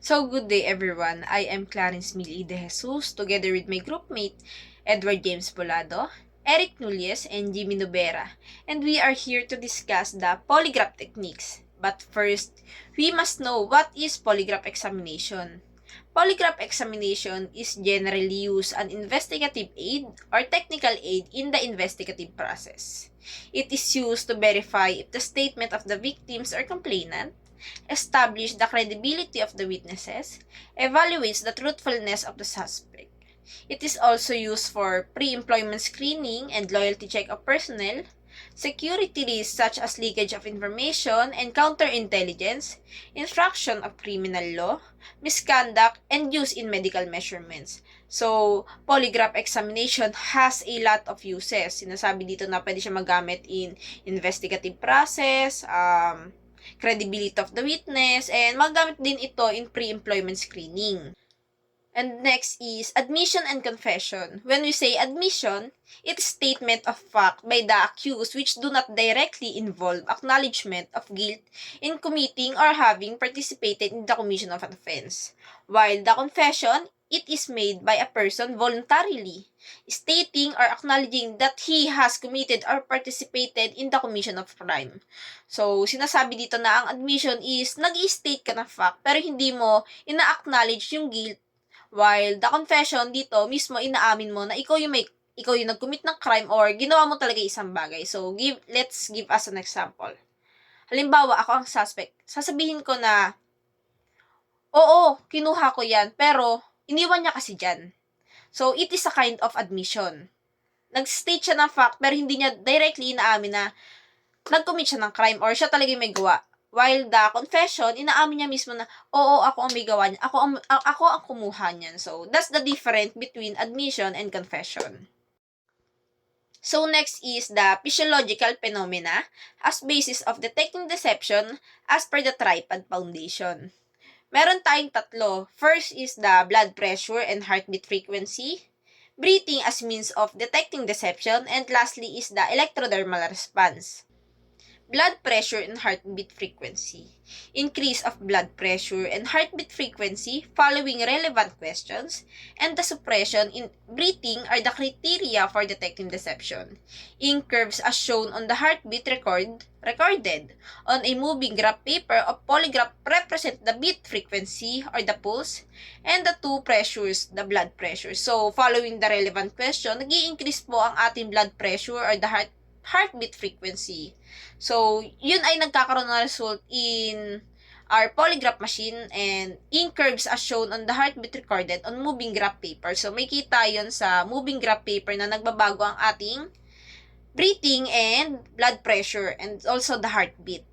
So good day everyone, I am Clarence Mili de Jesus together with my groupmate Edward James Polado, Eric Nulles, and Jimmy Nubera, and we are here to discuss the polygraph techniques. But first, we must know what is polygraph examination. Polygraph examination is generally used as an investigative aid or technical aid in the investigative process. It is used to verify if the statement of the victims or complainant establish the credibility of the witnesses, evaluates the truthfulness of the suspect. It is also used for pre-employment screening and loyalty check of personnel, security risks such as leakage of information and counterintelligence, infraction of criminal law, misconduct, and use in medical measurements. So, polygraph examination has a lot of uses. Sinasabi dito na pwede siya magamit in investigative process, credibility of the witness, and magamit din ito in pre-employment screening. And next is admission and confession. When we say admission, it is statement of fact by the accused which do not directly involve acknowledgement of guilt in committing or having participated in the commission of an offense. While the confession, it is made by a person voluntarily, stating or acknowledging that he has committed or participated in the commission of crime. So, sinasabi dito na ang admission is nag-i-state ka ng fact pero hindi mo ina-acknowledge yung guilt. While the confession dito, mismo inaamin mo na ikaw yung nag-commit ng crime or ginawa mo talaga isang bagay. So, let's give us an example. Halimbawa, ako ang suspect. Sasabihin ko na, oo, kinuha ko yan, pero iniwan niya kasi dyan. So, it is a kind of admission. Nag-state siya ng fact, pero hindi niya directly inaamin na nag-commit siya ng crime or siya talaga yung may gawa. While the confession, inaamin niya mismo na, oo, ako ang may gawa niya. Ako ang kumuha niyan. So, that's the difference between admission and confession. So, next is the physiological phenomena as basis of detecting deception as per the Tripod Foundation. Meron tayong tatlo. First is the blood pressure and heartbeat frequency, breathing as means of detecting deception, and lastly is the electrodermal response. Blood pressure and heartbeat frequency. Increase of blood pressure and heartbeat frequency following relevant questions, and the suppression in breathing are the criteria for detecting deception. In curves as shown on the heartbeat recorded on a moving graph paper of polygraph represent the beat frequency or the pulse, and the two pressures, the blood pressure. So, following the relevant question, nag-i-increase po ang ating blood pressure or the heartbeat frequency. So, yun ay nagkakaroon ng result in our polygraph machine and in curves as shown on the heartbeat recorded on moving graph paper. So, may kita yun sa moving graph paper na nagbabago ang ating breathing and blood pressure and also the heartbeat.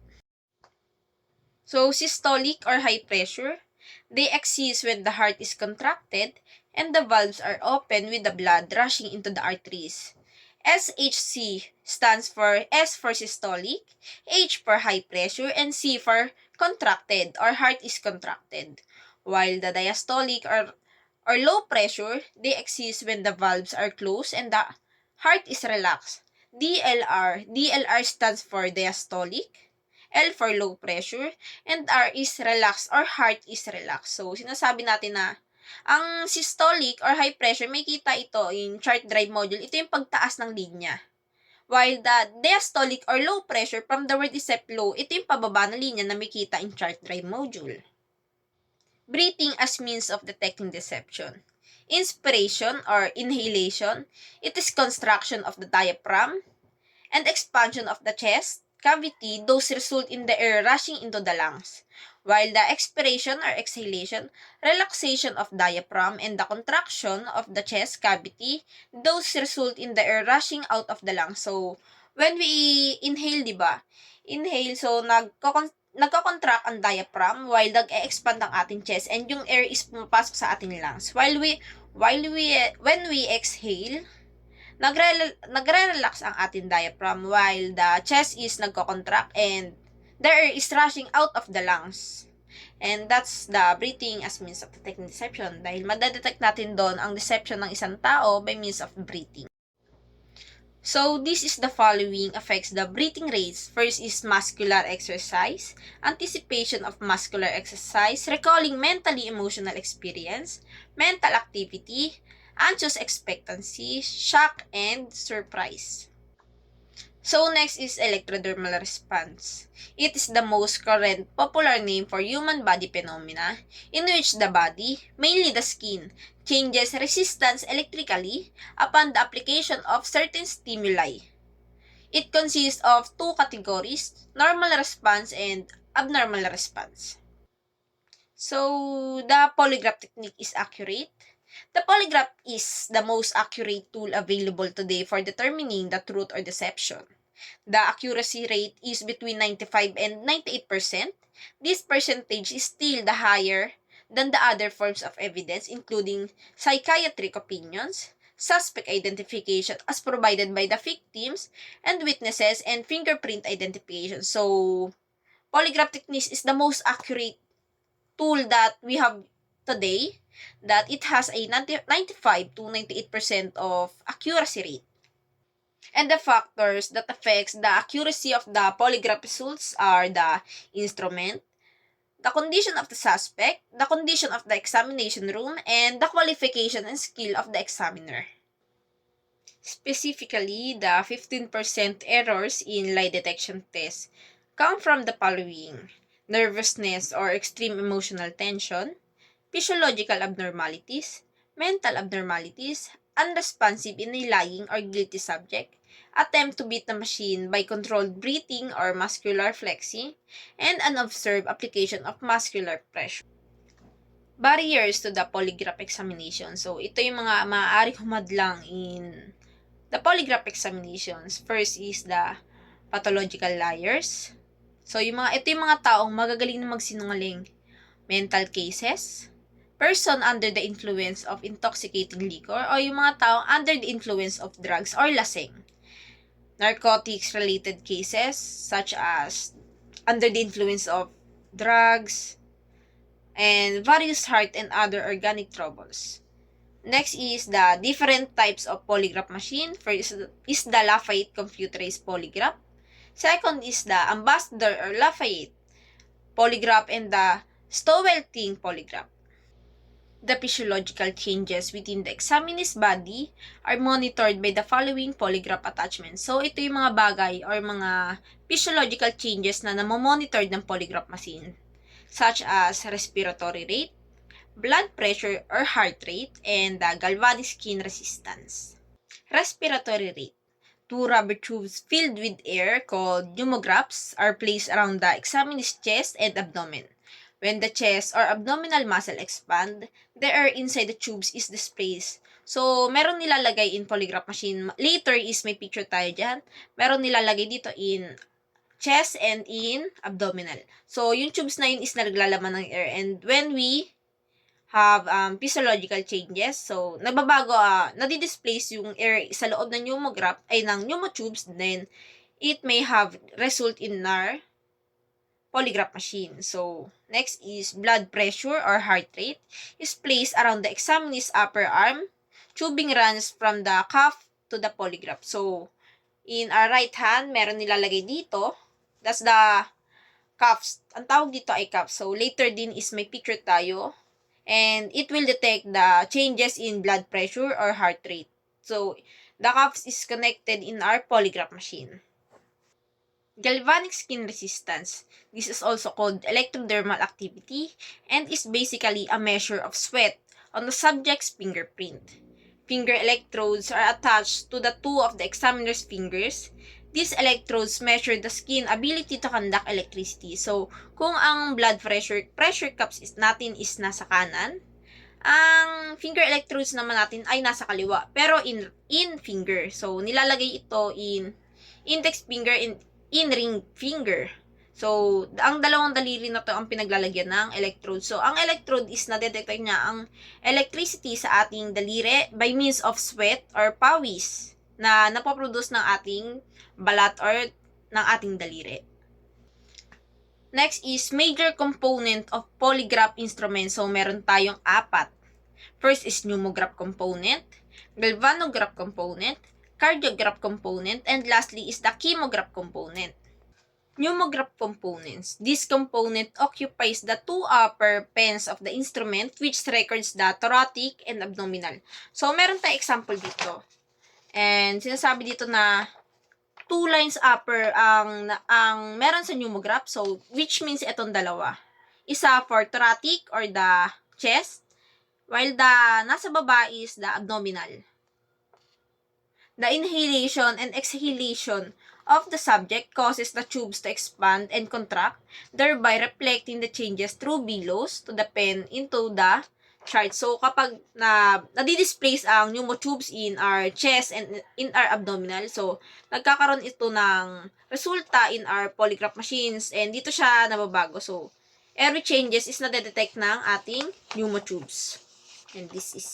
So, systolic or high pressure, they exist when the heart is contracted and the valves are open with the blood rushing into the arteries. SHC stands for S for systolic, H for high pressure, and C for contracted or heart is contracted. While the diastolic or low pressure, they exist when the valves are closed and the heart is relaxed. DLR stands for diastolic, L for low pressure, and R is relaxed or heart is relaxed. So, sinasabi natin na ang systolic or high pressure, may kita ito in chart drive module. Ito yung pagtaas ng linya. While the diastolic or low pressure, from the word is low, ito yung pababa na linya na may kita in chart drive module. Breathing as means of detecting deception. Inspiration or inhalation, it is contraction of the diaphragm and expansion of the chest cavity. Those result in the air rushing into the lungs. While the expiration or exhalation, relaxation of diaphragm and the contraction of the chest cavity, those result in the air rushing out of the lungs. So, when we inhale, diba? Inhale, so nagko-contract ang diaphragm while nag-e-expand ang ating chest and yung air is pumapasok sa ating lungs. When we exhale, nagre-relax ang ating diaphragm while the chest is nagko-contract and the air is rushing out of the lungs. And that's the breathing as means of detecting deception dahil madadetect natin doon ang deception ng isang tao by means of breathing. So, this is the following affects the breathing rates. First is muscular exercise, anticipation of muscular exercise, recalling mentally emotional experience, mental activity, anxious expectancy, shock, and surprise. So, next is electrodermal response. It is the most current popular name for human body phenomena in which the body, mainly the skin, changes resistance electrically upon the application of certain stimuli. It consists of two categories, normal response and abnormal response. So, the polygraph technique is accurate. The polygraph is the most accurate tool available today for determining the truth or deception. The accuracy rate is between 95 and 98%. This percentage is still the higher than the other forms of evidence, including psychiatric opinions, suspect identification as provided by the victims and witnesses, and fingerprint identification. So, polygraph technique is the most accurate tool that we have today, that it has a 95 to 98% of accuracy rate. And the factors that affects the accuracy of the polygraph results are the instrument, the condition of the suspect, the condition of the examination room, and the qualification and skill of the examiner. Specifically, the 15% errors in lie detection tests come from the following: nervousness or extreme emotional tension, physiological abnormalities, mental abnormalities, unresponsive in a lying or guilty subject, attempt to beat the machine by controlled breathing or muscular flexing, and unobserved application of muscular pressure. Barriers to the polygraph examination. So, ito yung mga maaaring humadlang in the polygraph examinations. First is the pathological liars. So, ito yung mga taong magagaling na magsinungaling. Mental cases, person under the influence of intoxicating liquor, o yung mga taong under the influence of drugs or lasing. Narcotics-related cases, such as under the influence of drugs, and various heart and other organic troubles. Next is the different types of polygraph machine. First is the Lafayette computerized polygraph. Second is the Ambassador or Lafayette polygraph and the Stowell-Ting polygraph. The physiological changes within the examinee's body are monitored by the following polygraph attachments. So, ito yung mga bagay or mga physiological changes na namomonitor ng polygraph machine, such as respiratory rate, blood pressure or heart rate, and the galvanic skin resistance. Respiratory rate. Two rubber tubes filled with air called pneumographs are placed around the examinee's chest and abdomen. When the chest or abdominal muscle expand, the air inside the tubes is displaced. So, meron nilalagay in polygraph machine. Later is may picture tayo dyan. Meron nilalagay dito in chest and in abdominal. So, yung tubes na yun is naglalaman ng air. And when we have physiological changes, so nagbabago, nadi-displace yung air sa loob ng pneumograph, ay ng pneumotubes, then it may have result in our polygraph machine. So, next is blood pressure or heart rate is placed around the examinee's upper arm. Tubing runs from the cuff to the polygraph. So, in our right hand, meron nilalagay dito. That's the cuffs. Ang tawag dito ay cuffs. So, later din is may picture tayo. And it will detect the changes in blood pressure or heart rate. So, the cuffs is connected in our polygraph machine. Galvanic skin resistance. This is also called electrodermal activity and is basically a measure of sweat on the subject's fingerprint. Finger electrodes are attached to the two of the examiner's fingers. These electrodes measure the skin ability to conduct electricity. So, kung ang blood pressure cuffs natin is nasa kanan, ang finger electrodes naman natin ay nasa kaliwa, pero in finger. So, nilalagay ito in index finger and in ring finger. So, ang dalawang daliri na to ang pinaglalagyan ng electrode. So, ang electrode is na-detect niya ang electricity sa ating daliri by means of sweat or pawis na napoproduce ng ating balat or ng ating daliri. Next is major component of polygraph instrument. So, meron tayong 4. First is pneumograph component, galvanograph component, cardiograph component, and lastly is the chemograph component. Pneumograph components. This component occupies the two upper pens of the instrument which records the thoracic and abdominal. So, meron tayong example dito. And sinasabi dito na 2 lines upper ang meron sa pneumograph. So, which means itong dalawa. Isa for thoracic or the chest, while the nasa baba is the abdominal. The inhalation and exhalation of the subject causes the tubes to expand and contract, thereby reflecting the changes through billows to the pen into the chart. So, kapag nadi-displace ang pneumotubes in our chest and in our abdominal, so, nagkakaroon ito ng resulta in our polygraph machines, and dito siya nababago. So, every changes is nadedetect ng ating pneumotubes. And this is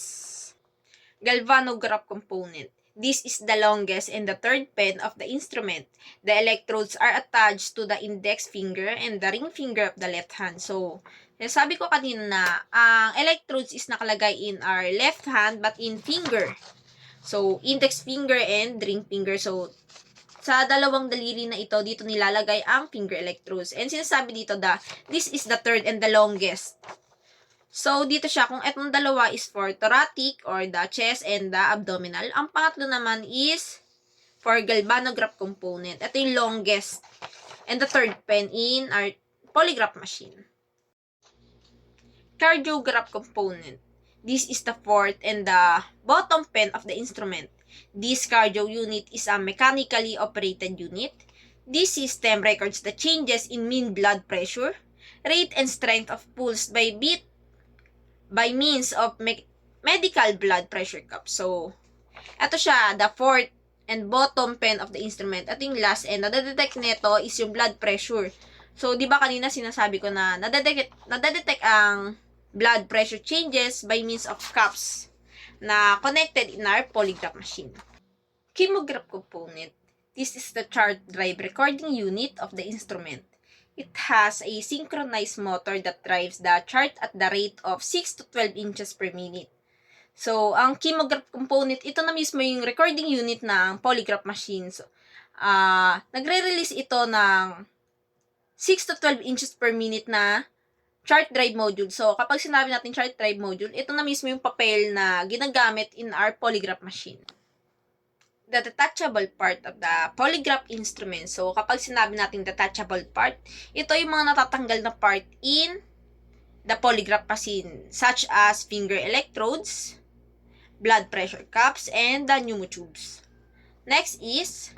galvanograph component. This is the longest and the third pen of the instrument. The electrodes are attached to the index finger and the ring finger of the left hand. So, sabi ko kanina na ang electrodes is nakalagay in our left hand but in finger. So, index finger and ring finger. So, sa dalawang daliri na ito, dito nilalagay ang finger electrodes. And sinasabi dito this is the third and the longest. So, dito siya, kung etong dalawa is for thoracic or the chest and the abdominal, ang pangatlo naman is for galvanograph component. Ito yung longest and the third pen in our polygraph machine. Cardiograph component. This is the fourth and the bottom pen of the instrument. This cardio unit is a mechanically operated unit. This system records the changes in mean blood pressure, rate and strength of pulse by means of medical blood pressure cuff. So, ito siya, the fourth and bottom pen of the instrument. Ito yung last and nadedetect nito is yung blood pressure. So, di ba kanina sinasabi ko na nadedetect ang blood pressure changes by means of cuffs na connected in our polygraph machine. Chemograph component. This is the chart drive recording unit of the instrument. It has a synchronized motor that drives the chart at the rate of 6 to 12 inches per minute. So, ang chemograph component, ito na mismo yung recording unit ng polygraph machine. So, nagre-release ito ng 6 to 12 inches per minute na chart drive module. So, kapag sinabi natin chart drive module, ito na mismo yung papel na ginagamit in our polygraph machine. The detachable part of the polygraph instrument. So, kapag sinabi natin detachable part, ito yung mga natatanggal na part in the polygraph machine, such as finger electrodes, blood pressure cuffs, and the pneumotubes. Next is...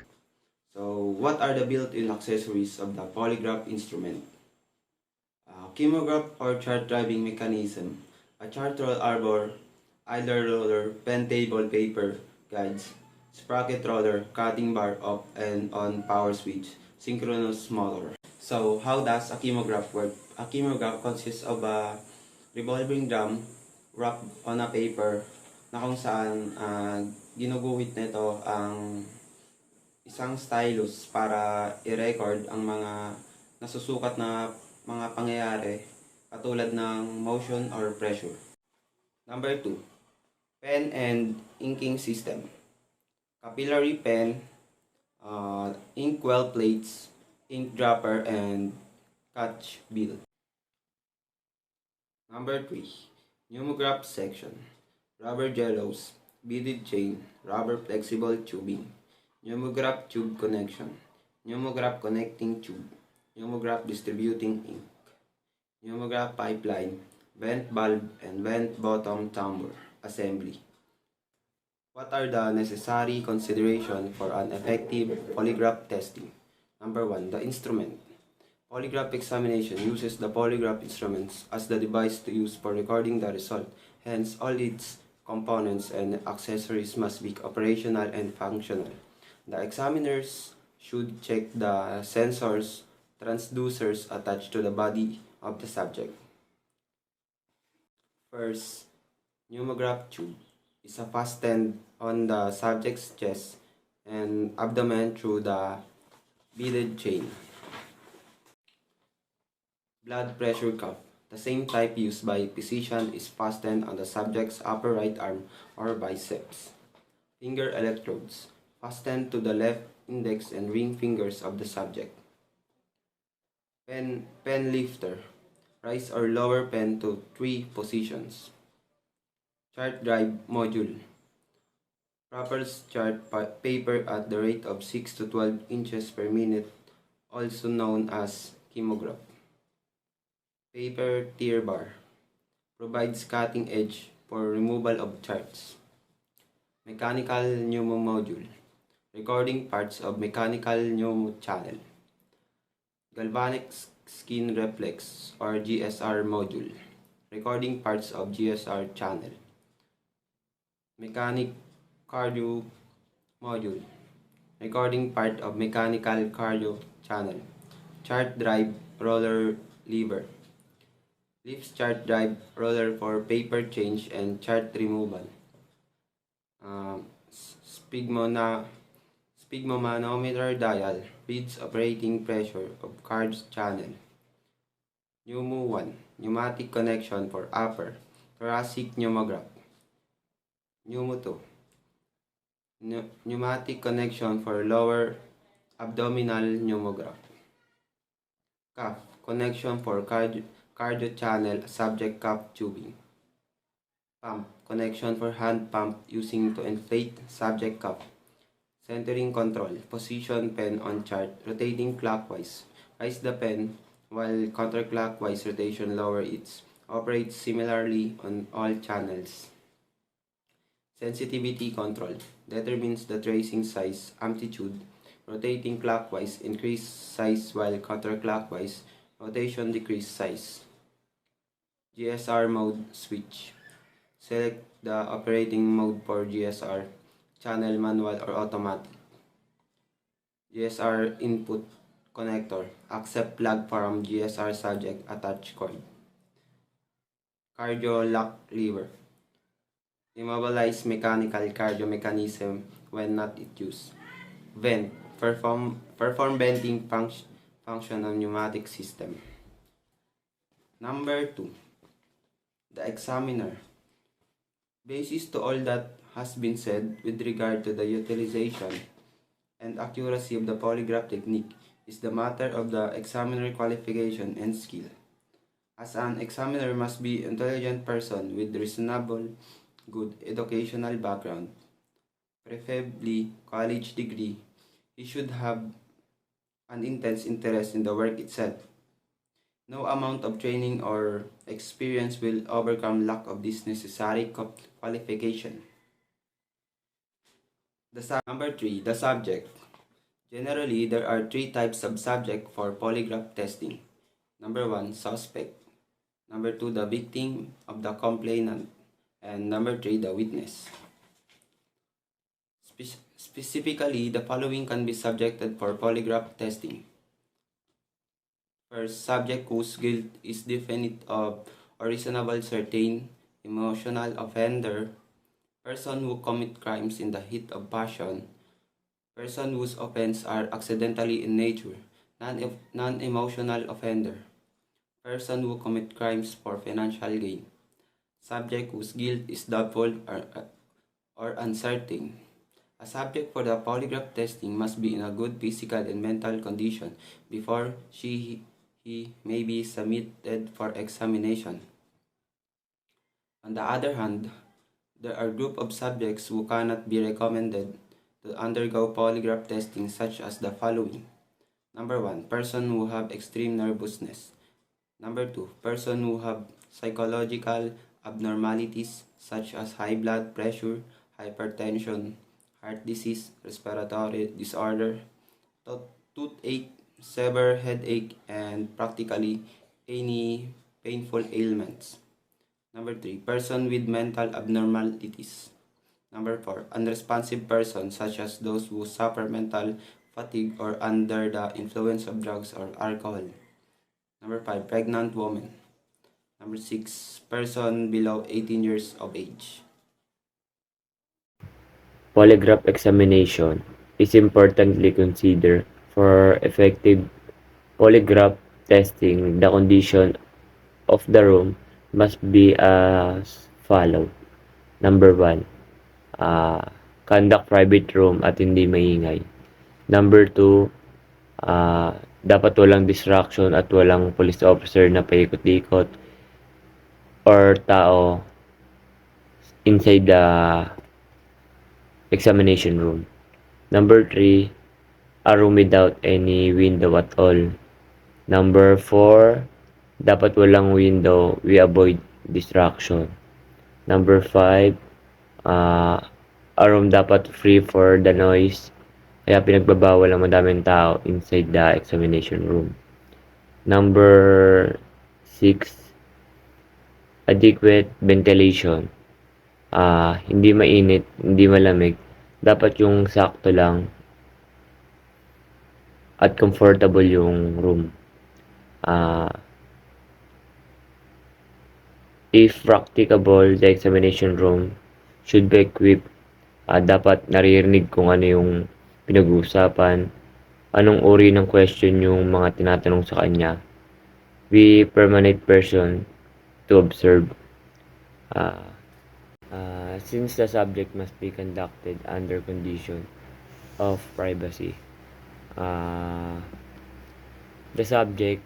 So, what are the built-in accessories of the polygraph instrument? Chemograph or chart driving mechanism, a chart roll arbor, idler roller, pen table paper, guides, sprocket roller, cutting bar up and on power switch, synchronous motor. So, how does a chemograph work? A chemograph consists of a revolving drum wrapped on a paper na kung saan ginuguhit nito ang isang stylus para i-record ang mga nasusukat na mga pangyayari katulad ng motion or pressure. Number 2, pen and inking system. Capillary pen, inkwell plates, ink dropper, and catch bill. Number 3, pneumograph section. Rubber jellos, beaded chain, rubber flexible tubing, pneumograph tube connection, pneumograph connecting tube, pneumograph distributing ink, pneumograph pipeline, vent valve, and vent bottom tambour assembly. What are the necessary considerations for an effective polygraph testing? Number 1, the instrument. Polygraph examination uses the polygraph instruments as the device to use for recording the result. Hence, all its components and accessories must be operational and functional. The examiners should check the sensors, transducers attached to the body of the subject. First, pneumograph tube is fastened on the subject's chest and abdomen through the beaded chain. Blood pressure cuff, the same type used by physician, is fastened on the subject's upper right arm or biceps. Finger electrodes, fastened to the left index and ring fingers of the subject. Pen lifter. Rise or lower pen to 3 positions. Chart drive module. Wrappers chart paper at the rate of 6 to 12 inches per minute, also known as chemograph. Paper tear bar. Provides cutting edge for removal of charts. Mechanical pneumo module. Recording parts of mechanical pneumo channel. Galvanic skin reflex or GSR module. Recording parts of GSR channel. Mechanic cardio module. Recording part of mechanical cardio channel. Chart drive roller lever. Lifts chart drive roller for paper change and chart removal. Sphygmomanometer dial reads operating pressure of cards channel. Pneumo 1. Pneumatic connection for upper thoracic pneumograph. Pneumo 2. Pneumatic connection for lower abdominal pneumograph. Cuff connection for cardio channel subject cuff tubing. Pump connection for hand pump using to inflate subject cuff. Centering control. Position pen on chart. Rotating clockwise. Raise the pen while counterclockwise rotation lower it. Operates similarly on all channels. Sensitivity control. Determines the tracing size, amplitude. Rotating clockwise, increase size while counterclockwise. Rotation decrease size. GSR mode switch. Select the operating mode for GSR. Channel manual or automatic. GSR input connector. Accept plug from GSR subject attach cord. Cardio lock lever. Immobilize mechanical cardio mechanism when not in use. Vent. Perform venting function on pneumatic system. Number 2. The examiner. Basis to all that has been said with regard to the utilization and accuracy of the polygraph technique is the matter of the examiner qualification and skill. As an examiner must be an intelligent person with reasonable good educational background, preferably college degree. He should have an intense interest in the work itself. No amount of training or experience will overcome lack of this necessary qualification. Number 3. The subject. Generally, there are 3 types of subject for polygraph testing. Number 1, suspect. Number 2, the victim of the complainant. And number 3, the witness. Specifically, the following can be subjected for polygraph testing. First, subject whose guilt is definite of or reasonable certain, emotional offender, person who commit crimes in the heat of passion, person whose offense are accidentally in nature, non-emotional offender, person who commit crimes for financial gain, subject whose guilt is doubtful or uncertain. A subject for the polygraph testing must be in a good physical and mental condition before he may be submitted for examination. On the other hand, there are group of subjects who cannot be recommended to undergo polygraph testing such as the following. Number 1, person who have extreme nervousness. Number 2, person who have psychological abnormalities such as high blood pressure, hypertension, heart disease, respiratory disorder, toothache, severe headache, and practically any painful ailments. Number 3, person with mental abnormalities. Number 4, unresponsive person such as those who suffer mental fatigue or under the influence of drugs or alcohol. Number 5, pregnant woman. Number 6, person below 18 years of age. Polygraph examination is importantly considered for effective polygraph testing. The condition of the room must be as follows. Number 1, conduct private room at hindi maingay. Number 2, dapat walang distraction at walang police officer na paikot-ikot or tao inside the examination room. Number 3, a room without any window at all. Number 4, dapat walang window, we avoid distraction. Number 5, a room dapat free for the noise, kaya pinagbabawal ang madaming tao inside the examination room. Number 6, adequate ventilation. Hindi mainit, hindi malamig. Dapat yung sakto lang at comfortable yung room. If practicable, the examination room should be equipped. Dapat naririnig kung ano yung pinag-uusapan, anong uri ng question yung mga tinatanong sa kanya. We permanent person to observe. Since the subject must be conducted under condition of privacy, the subject,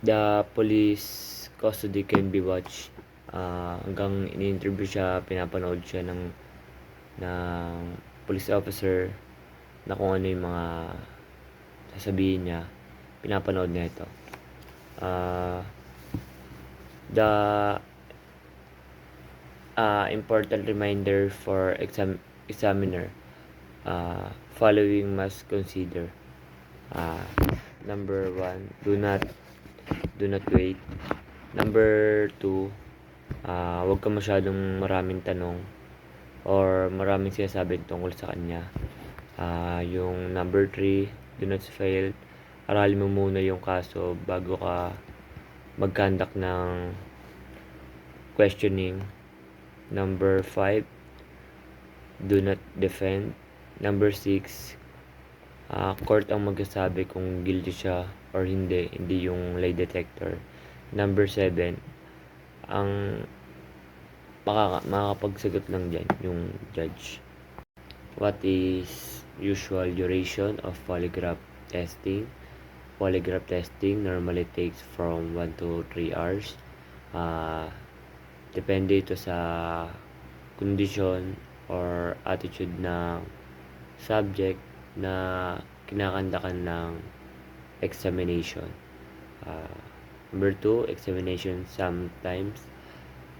the police custody can be watched hanggang ini-interview siya, pinapanood siya ng police officer na kung ano yung mga sasabihin niya, pinapanood niya ito. The important reminder for examiner, following must consider. Number 1, do not wait. Number 2, huwag ka masyadong maraming tanong or maraming sinasabi tungkol sa kanya. Yung number 3, do not fail. Aralin mo muna yung kaso bago ka mag-conduct ng questioning. Number 5, do not defend. Number 6, court ang magsasabi kung guilty siya or hindi yung lie detector. Number 7, ang makakapagsagot lang dyan yung judge. What is usual duration of polygraph testing? Polygraph testing normally takes from 1 to 3 hours. Depende ito sa kondisyon or attitude ng subject na kinakandakan ng examination. Number 2, examination sometimes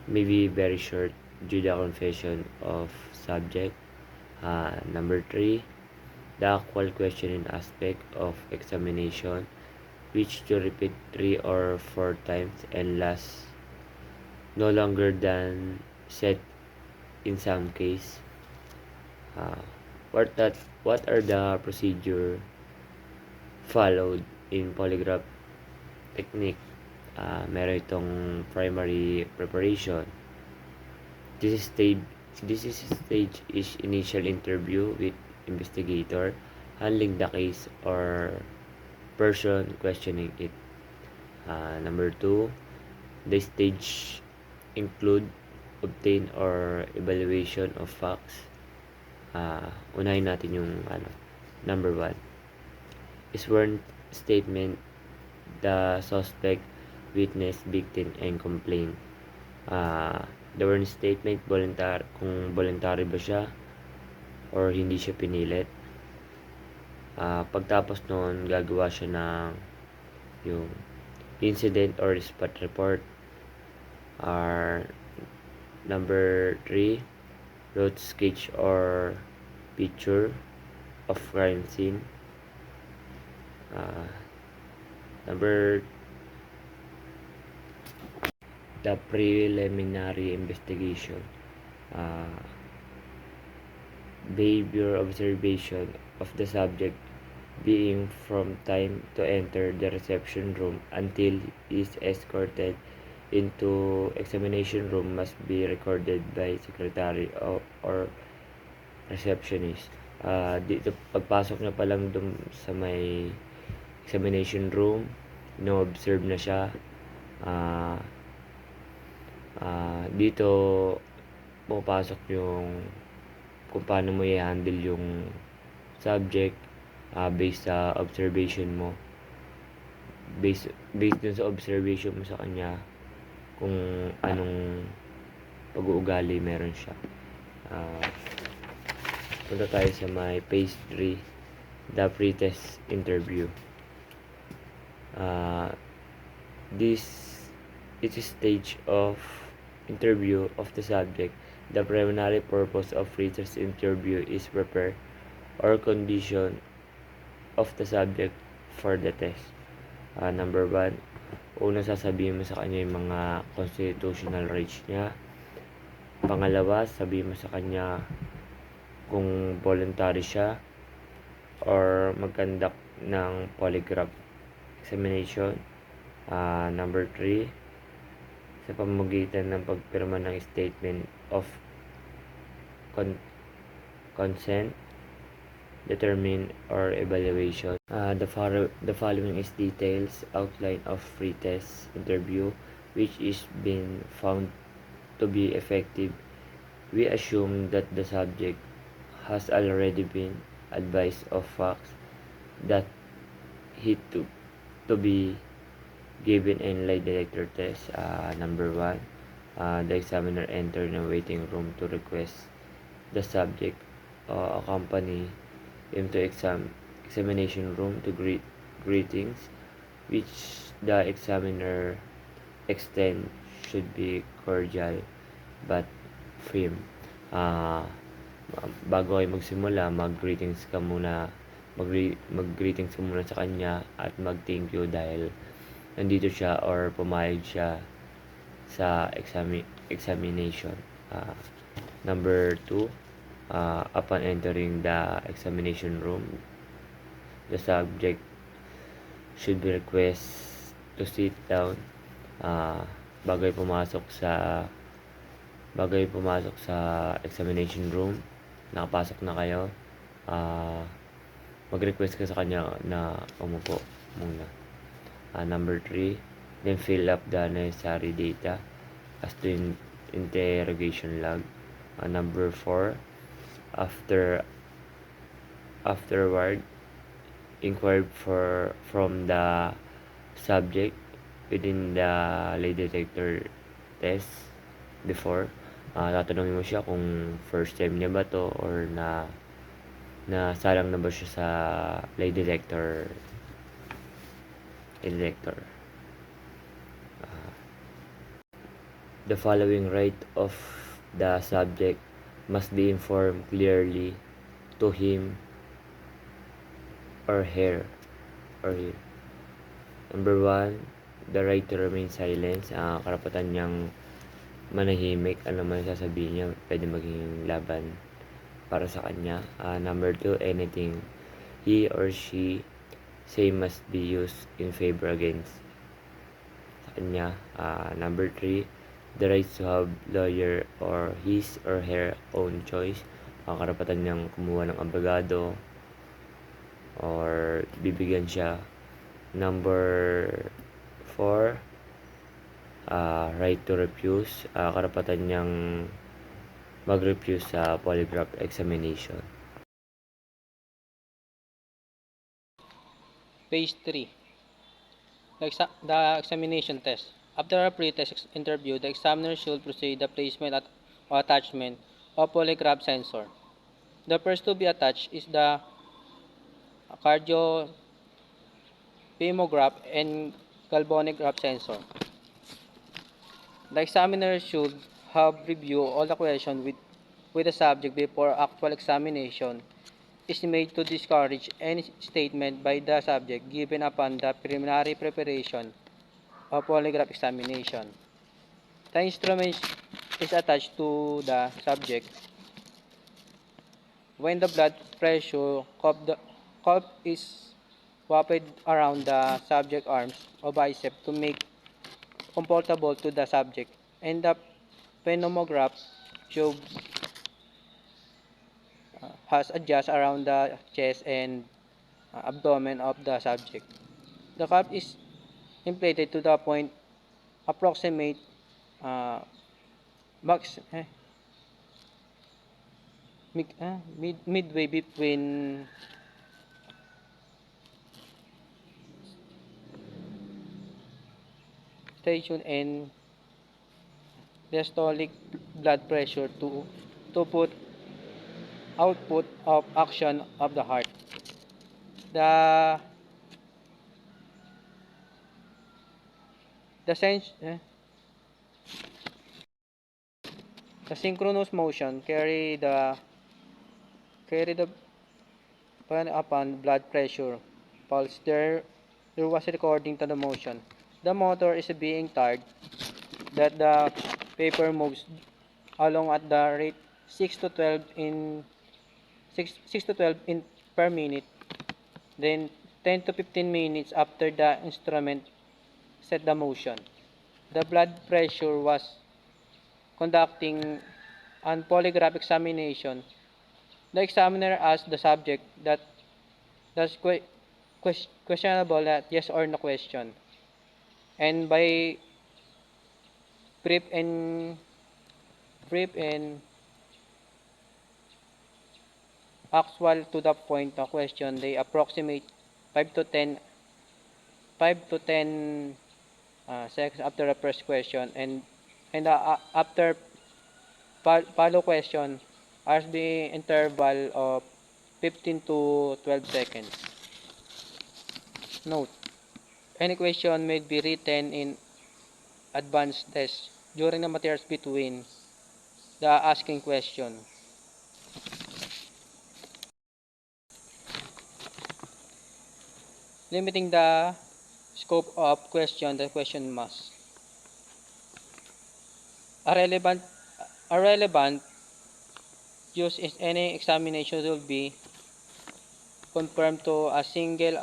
may be very short due to the confession of subject. Number 3, the actual questioning aspect of examination, which to repeat 3 or 4 times and last no longer than set in some case. What are the procedure followed in polygraph technique? Meron itong primary preparation. This stage is initial interview with investigator handling the case or person questioning it. Number 2, the stage include obtain or evaluation of facts. Unahin natin yung number 1, sworn statement, the suspect, witness, victim, and complaint. The sworn statement, kung voluntary ba siya or hindi siya pinilit. Pagtapos noon, gagawa siya ng yung incident or spot report. Number 3, wrote sketch or picture of crime scene. Number the preliminary investigation, behavior observation of the subject being from time to enter the reception room until he is escorted into examination room must be recorded by secretary or receptionist. Dito pagpasok niya pa lang dun sa may examination room, no-observe na siya. Dito pumapasok yung kung paano mo i-handle yung subject based sa observation mo. Based dun sa observation mo sa kanya, kung anong pag-uugali meron siya. Ah, punta tayo sa may page 3, the pre-test interview. This is a stage of interview of the subject. The primary purpose of pre-test interview is prepare or condition of the subject for the test. Number 1, una sasabihin mo sa kanya yung mga constitutional rights niya. Pangalawa, sabihin mo sa kanya kung voluntary siya or mag-conduct ng polygraph examination. Number 3, sa pamamagitan ng pagpirma ng statement of consent, determine or evaluation. The following is details outline of pre-test interview which is been found to be effective. We assume that the subject has already been advised of facts that he to be given in lie detector test. Number 1, the examiner entered the waiting room to request the subject accompany him to examination room to greetings, which the examiner extend should be cordial but firm. Bago kayo magsimula, mag-greetings ka muna, mag-greetings ka muna sa kanya at mag-thank you dahil nandito siya or pumayag siya sa examination. Number 2, upon entering the examination room, the subject should be requested to sit down. Bago pumasok sa examination room, nakapasok na kayo, mag-request ka sa kanya na umupo muna. Number 3, then fill up the necessary data as to interrogation log. Number 4, afterward, inquired from the subject within the lie detector test before. Tatanungin mo siya kung first time niya ba to or nasalang na ba siya sa lie detector. The following right of the subject must be informed clearly to him or her. Number 1, the right to remain silent. Karapatan niyang manahimik, ano man sasabihin niya, pwede maging laban para sa kanya. Number 2, anything he or she say must be used in favor against sa kanya. Number 3, the right to have lawyer or his or her own choice. Karapatan niyang kumuha ng abogado or bibigyan siya. Number 4, right to refuse. Karapatan niyang mag-refuse sa polygraph examination. Page 3. The examination test. After a pre-test interview, the examiner should proceed the placement or attachment of polygraph sensor. The first to be attached is the cardiopulmonograph and galvanograph sensor. The examiner should have reviewed all the questions with the subject before actual examination is made to discourage any statement by the subject given upon the preliminary preparation of polygraph examination. The instrument is attached to the subject when the blood pressure cuff is wrapped around the subject arms or bicep to make comfortable to the subject, and the pneumograph tube has adjust around the chest and abdomen of the subject. The cuff is inflated to the point approximate max midway between station and diastolic blood pressure to put output of action of the heart. The the sense the synchronous motion carry the pan upon blood pressure pulse. There was a recording to the motion. The motor is being tired that the paper moves along at the rate 6 to 12 in 6 to 12 in per minute. Then 10 to 15 minutes after the instrument set the motion, the blood pressure was conducting an polygraph examination. The examiner asked the subject that that's questionable that yes or no question. And by brief and actual to the point of question, they approximate 5 to 10 seconds after the first question, and after follow question as the interval of 15 to 12 seconds. Note: any question may be written in advance test during the materials between the asking question. Limiting the scope of question the question must. A relevant use in any examination will be confirmed to a single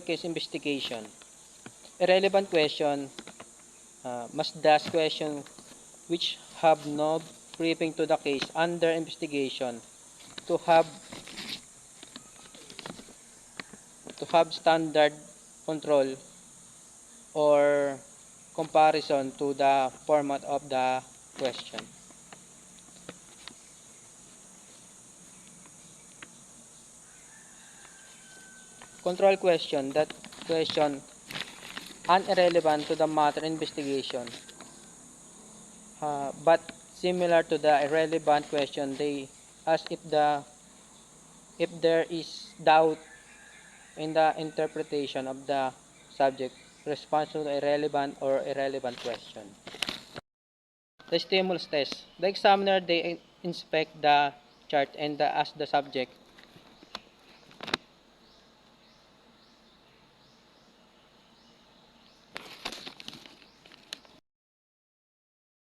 case investigation. A relevant question must dash question which have no briefing to the case under investigation to have standard control or comparison to the format of the question. Control question, that question irrelevant to the matter investigation, but similar to the irrelevant question they ask if there is doubt in the interpretation of the subject response to the irrelevant question. The stimulus test. The examiner they inspect the chart and ask the subject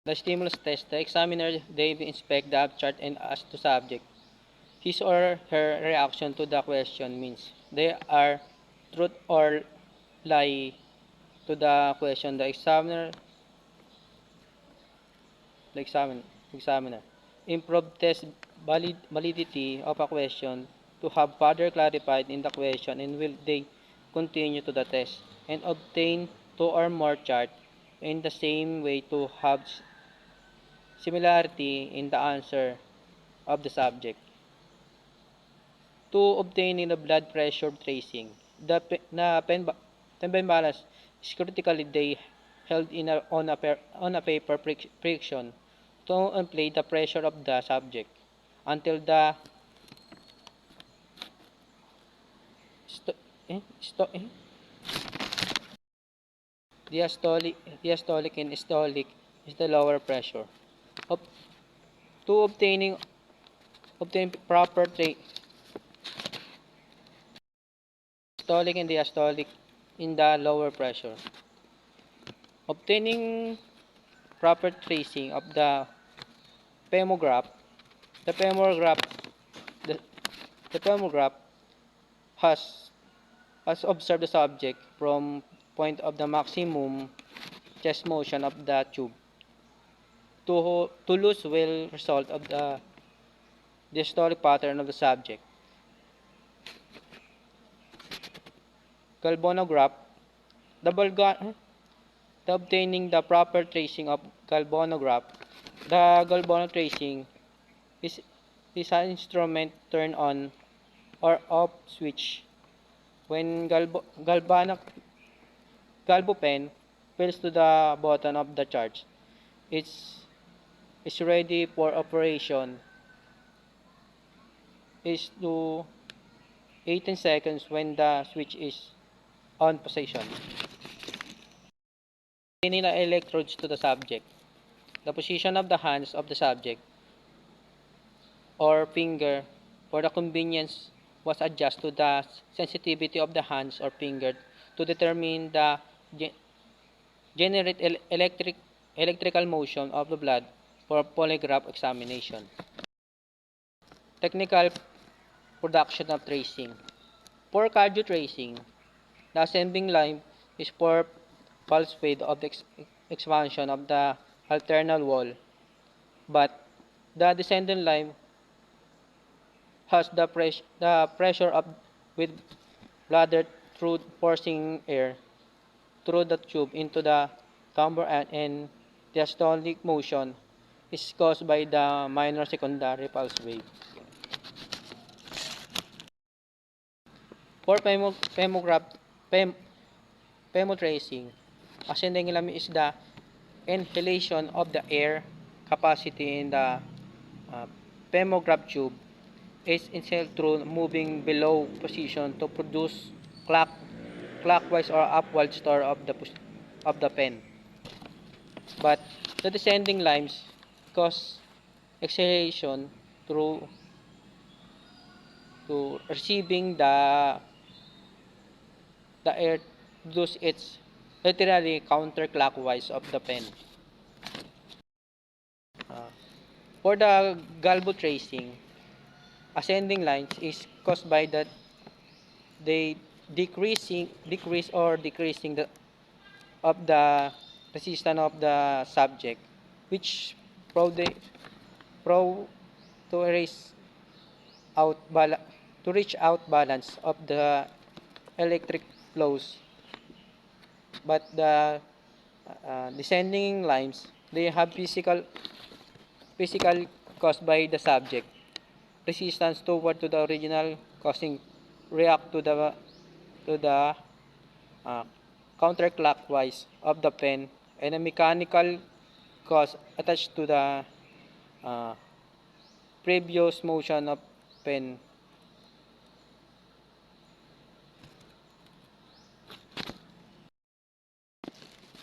the stimulus test. The examiner they inspect the chart and ask the subject his or her reaction to the question means they are truth or lie to the question. The examiner improve test validity of a question to have further clarified in the question, and will they continue to the test and obtain two or more chart in the same way to have similarity in the answer of the subject. To obtaining the blood pressure tracing, the pen balance is critically they held on a paper friction to inflate the pressure of the subject until the sto- eh, sto- eh, diastolic and systolic is the lower pressure. Ob- to obtain proper systolic and diastolic in the lower pressure. Obtaining proper tracing of the femograph, the femograph, the, the femograph has observed the subject from point of the maximum chest motion of the tube to lose will result of the diastolic pattern of the subject. Galvanograph, the obtaining the proper tracing of galvanograph. The galvano tracing is is an instrument turn on or off switch. When galvo pen fills to the bottom of the charge, it's is ready for operation is to 18 seconds when the switch is on position. Pinning the electrodes to the subject. The position of the hands of the subject or finger for the convenience was adjusted to the sensitivity of the hands or finger to determine the generate electrical motion of the blood for polygraph examination. Technical production of tracing. For cardio tracing, the assembling line is for pulse fade of the expansion of the alternal wall, but the descending line has the pressure of with bladder through forcing air through the tube into the camber and diastolic motion is caused by the minor secondary pulse wave. For pemotracing, ascending line is the inhalation of the air capacity in the pemograph tube is inhaled through moving below position to produce clockwise or upward store of the pen. But the descending lines cause exhalation through to receiving the air thus it's literally counterclockwise of the pen. Uh, for the galvo tracing, ascending lines is caused by that they decrease or decreasing the of the resistance of the subject, which pro the pro to erase out to reach out balance of the electric flows. But the descending lines they have physical caused by the subject resistance toward to the original causing react to the uh, counterclockwise of the pen and a mechanical cause attached to the uh, previous motion of pen.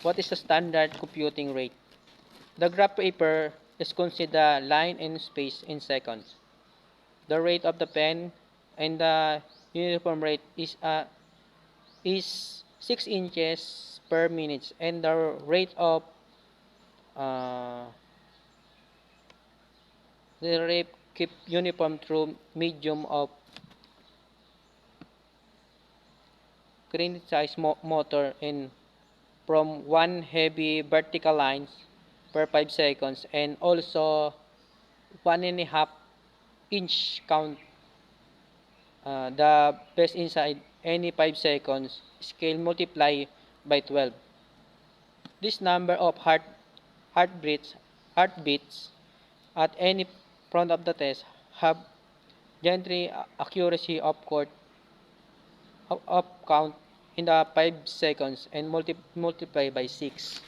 What is the standard computing rate? The graph paper is considered line and space in seconds. The rate of the pen and the uniform rate is 6 inches per minute and the rate of uh, the rate keep uniform through medium of green size motor in from one heavy vertical lines per 5 seconds and also 1.5 inch count the best inside any 5 seconds scale multiply by 12. This number of heartbeats heartbeats at any front of the test have gentry accuracy of count in the 5 seconds and multiply by 6.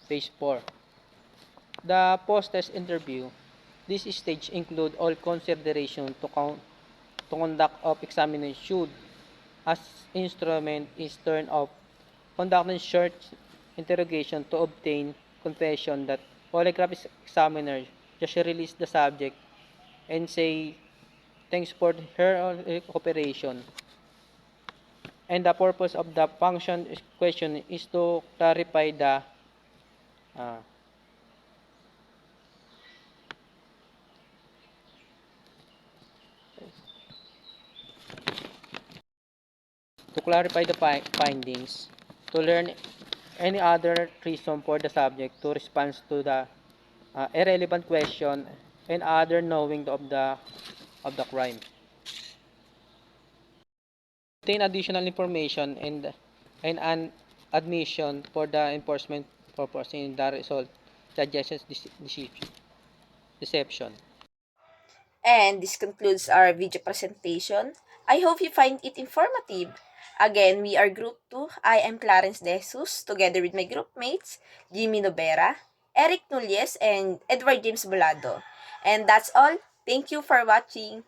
Page 4. The post-test interview. This stage include all consideration to conduct of examination should as instrument is turned off, conducting short interrogation to obtain confession that polygraph examiner just released the subject and say thanks for her cooperation. And the purpose of the function question is to clarify uh, the findings, to learn any other reason for the subject to respond to the irrelevant question and other knowing of the crime. Obtain additional information and an admission for the enforcement purpose in the result suggests decision. deception. And this concludes our video presentation. I hope you find it informative. Again, we are Group 2. I am Clarence De Jesus, together with my group mates, Jimmy Nobera, Eric Nulles, and Edward James Bolado. And that's all. Thank you for watching.